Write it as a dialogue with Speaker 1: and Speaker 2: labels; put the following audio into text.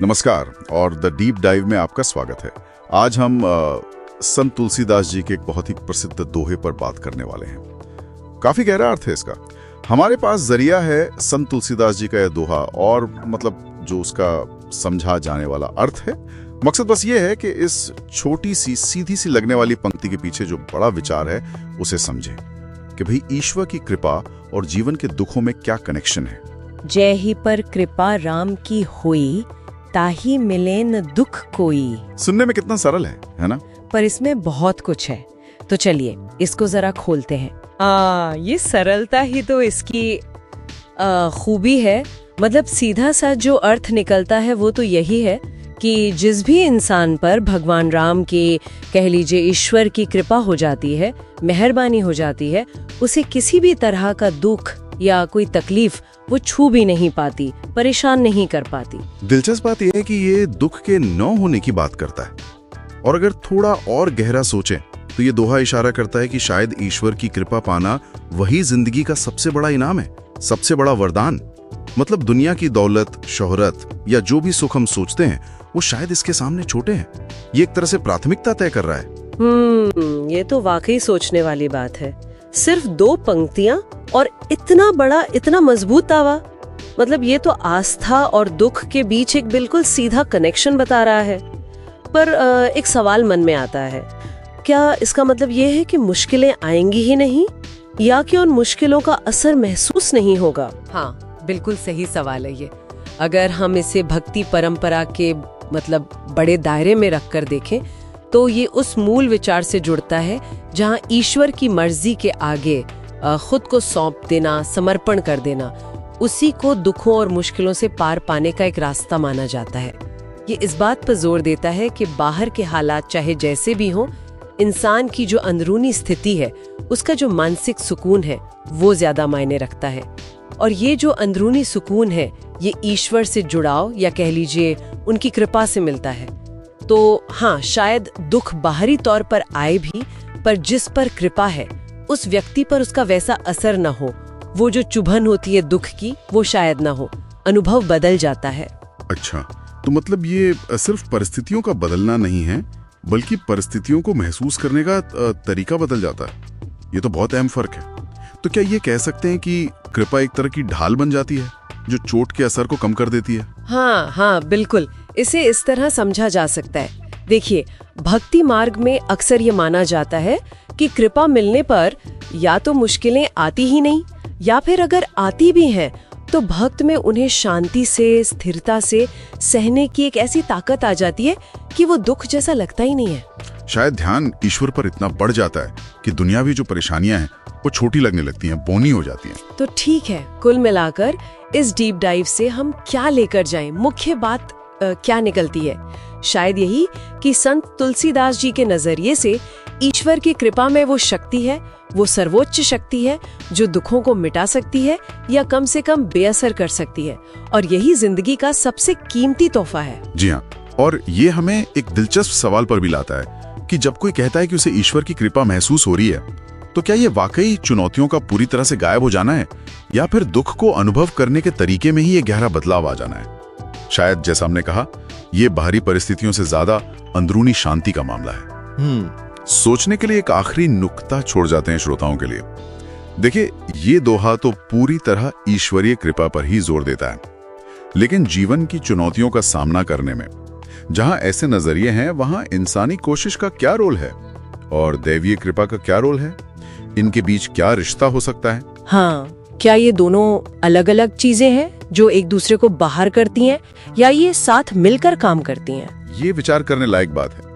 Speaker 1: नमस्कार और the deep dive में आपका स्वागत है। आज हम संत तुलसीदास जी के एक बहुत ही प्रसिद्ध दोहे पर बात करने वाले हैं। काफी गहरा अर्थ है इसका। हमारे पास जरिया है संत तुलसीदास जी का यह दोहा और मतलब जो उसका समझा जाने वाला अर्थ है। मकसद बस ये है कि इस छोटी सी सीधी सी लगने वाली पंक्ति के पीछे जो बड़ा विचार है उसे समझें कि भाई ईश्वर की कृपा और जीवन के दुखों में क्या कनेक्शन है।
Speaker 2: जय ही पर कृपा राम की हुई, ताही मिले न दुख कोई।
Speaker 1: सुनने में कितना सरल है ना?
Speaker 2: पर इसमें बहुत कुछ है। तो चलिए इसको जरा खोलते हैं। ये सरलता ही तो इसकी खूबी है। मतलब सीधा सा जो अर्थ निकलता है वो तो यही है कि जिस भी इंसान पर भगवान राम की, कह लीजिए ईश्वर की कृपा हो जाती है, मेहरबानी हो जाती है, उसे किसी भी तरह का दुख या कोई तकलीफ वो छू भी नहीं पाती, परेशान नहीं कर पाती।
Speaker 1: दिलचस्प बात यह है कि ये दुख के न होने की बात करता है। और अगर थोड़ा और गहरा सोचें तो ये दोहा इशारा करता है कि शायद ईश्वर की कृपा पाना वही जिंदगी का सबसे बड़ा इनाम है, सबसे बड़ा वरदान। मतलब दुनिया की दौलत, शोहरत या जो भी सुख हम सोचते हैं वो शायद इसके सामने छोटे हैं। ये एक तरह से प्राथमिकता तय कर रहा है।
Speaker 2: ये तो वाकई सोचने वाली बात है। सिर्फ 2 पंक्तियां और इतना बड़ा, इतना मजबूत दावा। मतलब ये तो आस्था और दुख के बीच एक बिल्कुल सीधा कनेक्शन बता रहा है। पर एक सवाल मन में आता है, क्या इसका मतलब ये है कि मुश्किलें आएंगी ही नहीं, या कि उन मुश्किलों का असर महसूस नहीं होगा? हाँ, बिल्कुल सही सवाल है ये। अगर हम इसे भक्ति परंपरा के मतलब बड़े दायरे में रखकर देखें तो ये उस मूल विचार से जुड़ता है जहाँ ईश्वर की मर्जी के आगे खुद को सौंप देना, समर्पण कर देना, उसी को दुखों और मुश्किलों से पार पाने का एक रास्ता माना जाता है। ये इस बात पर जोर देता है कि बाहर के हालात चाहे जैसे भी हों, इंसान की जो अंदरूनी स्थिति है, उसका जो मानसिक सुकून है वो ज्यादा मायने रखता है। और ये जो अंदरूनी सुकून है ये ईश्वर से जुड़ाव या कह लीजिए उनकी कृपा से मिलता है। तो हाँ, शायद दुख बाहरी तौर पर आए भी, पर जिस पर कृपा है उस व्यक्ति पर उसका वैसा असर न हो। वो जो चुभन होती है दुख की वो शायद न हो, अनुभव बदल जाता है।
Speaker 1: अच्छा, तो मतलब ये सिर्फ परिस्थितियों का बदलना नहीं है बल्कि परिस्थितियों को महसूस करने का तरीका बदल जाता है। ये तो बहुत अहम फर्क है। तो क्या ये कह सकते हैं कि कृपा एक तरह की ढाल बन जाती है जो चोट के असर को कम कर देती है?
Speaker 2: हाँ, बिल्कुल। इसे इस तरह समझा जा सकता है। देखिए, भक्ति मार्ग में अक्सर ये माना जाता है कि कृपा मिलने पर या तो मुश्किलें आती ही नहीं, या फिर अगर आती भी हैं तो भक्त में उन्हें शांति से, स्थिरता से सहने की एक ऐसी ताकत आ जाती है कि वो दुख जैसा लगता ही नहीं है।
Speaker 1: शायद ध्यान ईश्वर पर इतना बढ़ जाता है कि दुनियावी जो परेशानियां हैं वो छोटी लगने लगती हैं, बौनी हो जाती हैं।
Speaker 2: तो ठीक है, कुल मिलाकर इस डीप डाइव से हम क्या लेकर जाएं? मुख्य बात क्या निकलती है? शायद यही कि संत तुलसीदास जी के नजरिए से ईश्वर की कृपा में वो शक्ति है, वो सर्वोच्च शक्ति है जो दुखों को मिटा सकती है या कम से कम बेअसर कर सकती है, और यही जिंदगी का सबसे कीमती तोहफा है।
Speaker 1: जी हाँ, और ये हमें एक दिलचस्प सवाल पर भी लाता है कि जब कोई कहता है कि उसे ईश्वर की कृपा महसूस हो रही है, तो क्या ये वाकई चुनौतियों का पूरी तरह से गायब हो जाना है, या फिर दुख को अनुभव करने के तरीके में ही ये गहरा बदलाव आ जाना है? शायद जैसा हमने कहा, ये बाहरी परिस्थितियों से ज्यादा अंदरूनी शांति का मामला है। सोचने के लिए एक आखिरी नुक्ता छोड़ जाते हैं श्रोताओं के लिए। देखिए, ये दोहा तो पूरी तरह ईश्वरीय कृपा पर ही जोर देता है, लेकिन जीवन की चुनौतियों का सामना करने में जहां ऐसे नजरिए हैं, वहां इंसानी कोशिश का क्या रोल है और दैवीय कृपा का क्या रोल है? इनके बीच क्या रिश्ता हो सकता है?
Speaker 2: हाँ, क्या ये दोनों अलग अलग चीजें हैं जो एक दूसरे को बाहर करती हैं, या ये साथ मिलकर काम करती हैं?
Speaker 1: ये विचार करने लायक बात है।